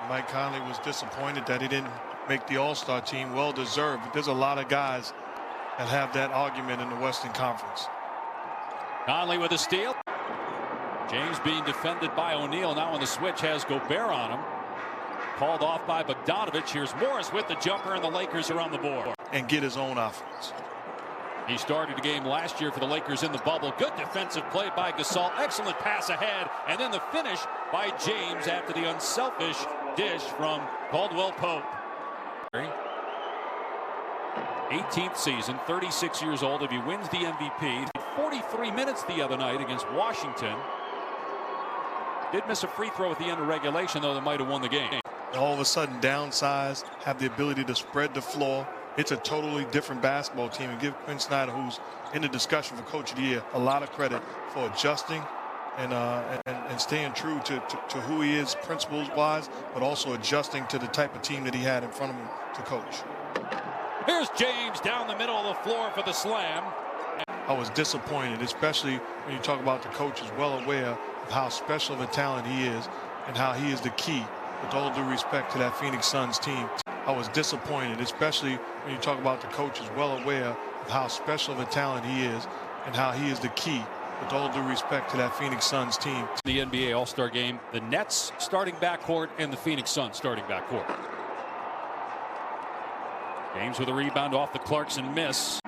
Mike Conley was disappointed that he didn't make the All-Star team. Well deserved. There's a lot of guys that have that argument in the Western Conference. Conley with a steal. James being defended by O'Neal. Now on the switch has Gobert on him. Called off by Bogdanovich. Here's Morris with the jumper, and the Lakers are on the board. And get his own offense. He started the game last year for the Lakers in the bubble. Good defensive play by Gasol. Excellent pass ahead. And then the finish by James after the unselfish dish from Caldwell Pope. 18th season, 36 years old. If he wins the MVP, 43 minutes the other night against Washington. Did miss a free throw at the end of regulation, though, that might have won the game. All of a sudden downsize, have the ability to spread the floor. It's a totally different basketball team, and give Quinn Snyder, who's in the discussion for Coach of the Year, a lot of credit for adjusting and staying true to who he is principles-wise, but also adjusting to the type of team that he had in front of him to coach. Here's James down the middle of the floor for the slam. I was disappointed, especially when you talk about the coach is well aware of how special of a talent he is and how he is the key, with all due respect, to that Phoenix Suns team. I was disappointed, especially when you talk about the coach is well aware of how special of a talent he is and how he is the key, with all due respect, to that Phoenix Suns team. The NBA All-Star game, the Nets starting backcourt and the Phoenix Suns starting backcourt. James with a rebound off the Clarkson miss.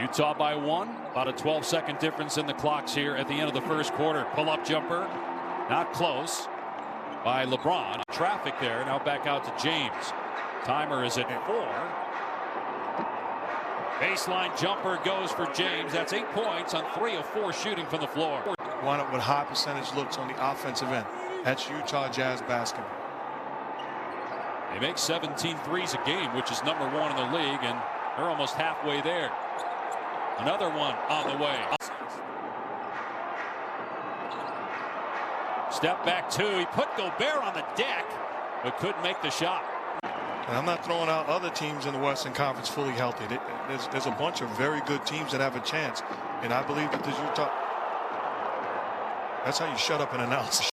Utah by 1. About a 12-second difference in the clocks here at the end of the first quarter. Pull-up jumper, not close, by LeBron. Traffic there. Now back out to James. Timer is at 4. Baseline jumper goes for James. That's 8 points on 3 of 4 shooting from the floor. Wind up with high percentage looks on the offensive end. That's Utah Jazz basketball. They make 17 threes a game, which is #1 in the league, and they're almost halfway there. Another one on the way. Step back 2. He put Gobert on the deck, but couldn't make the shot. And I'm not throwing out other teams in the Western Conference fully healthy. There's a bunch of very good teams that have a chance. And I believe that this Utah... That's how you shut up and announce.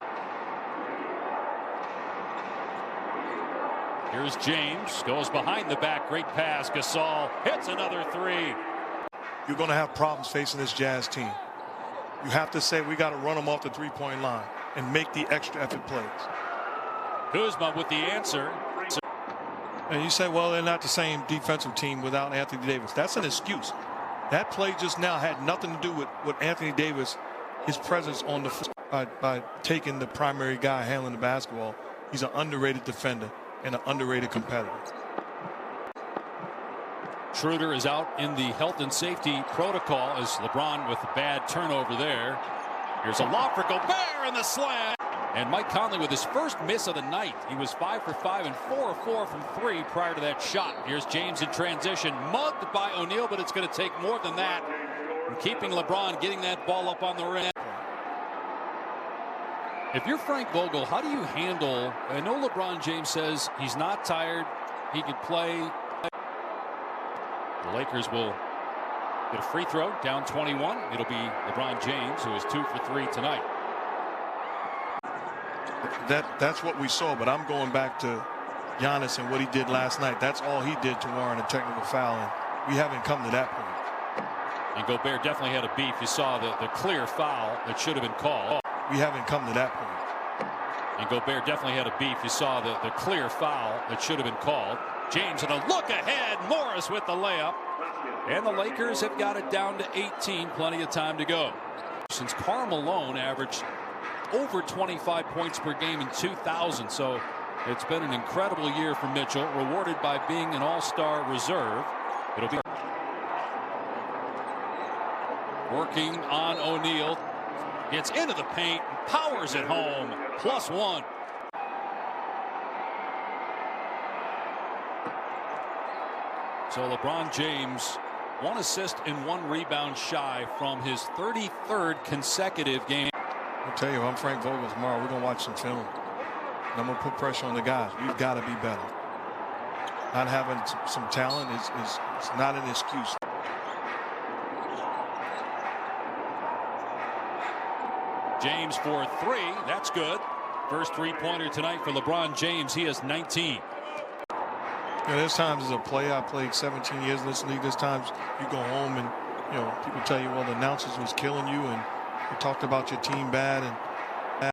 Here's James. Goes behind the back. Great pass. Gasol hits another 3. You're going to have problems facing this Jazz team. You have to say we got to run them off the three-point line and make the extra effort plays. Kuzma with the answer. And you say, well, they're not the same defensive team without Anthony Davis. That's an excuse. That play just now had nothing to do with Anthony Davis, his presence on the floor by taking the primary guy handling the basketball. He's an underrated defender and an underrated competitor. Schroeder is out in the health and safety protocol as LeBron with a bad turnover there. Here's a lob for Gobert and the slam. And Mike Conley with his first miss of the night. He was 5 for 5 and 4 of 4 from 3 prior to that shot. Here's James in transition, mugged by O'Neal, but it's going to take more than that. And keeping LeBron getting that ball up on the rim. If you're Frank Vogel, how do you handle? I know LeBron James says he's not tired. He could play. The Lakers will get a free throw, down 21. It'll be LeBron James, who is 2 for 3 tonight. That's what we saw, but I'm going back to Giannis and what he did last night. That's all he did to warrant a technical foul, and we haven't come to that point. And Gobert definitely had a beef. You saw the clear foul that should have been called. We haven't come to that point. And Gobert definitely had a beef. You saw the clear foul that should have been called. James and a look ahead. Morris with the layup. And the Lakers have got it down to 18. Plenty of time to go. Since Karl Malone averaged over 25 points per game in 2000. So it's been an incredible year for Mitchell, rewarded by being an all-star reserve. It'll be working on O'Neal. Gets into the paint, powers it home. +1. So LeBron James, 1 assist and 1 rebound shy from his 33rd consecutive game. I'll tell you, I'm Frank Vogel tomorrow. We're going to watch some film. And I'm going to put pressure on the guys. We've got to be better. Not having some talent is not an excuse. James for 3. That's good. First three-pointer tonight for LeBron James. He has 19. There's times as a player, I played 17 years in this league. There's times you go home and, people tell you, well, the announcers was killing you and they talked about your team bad. And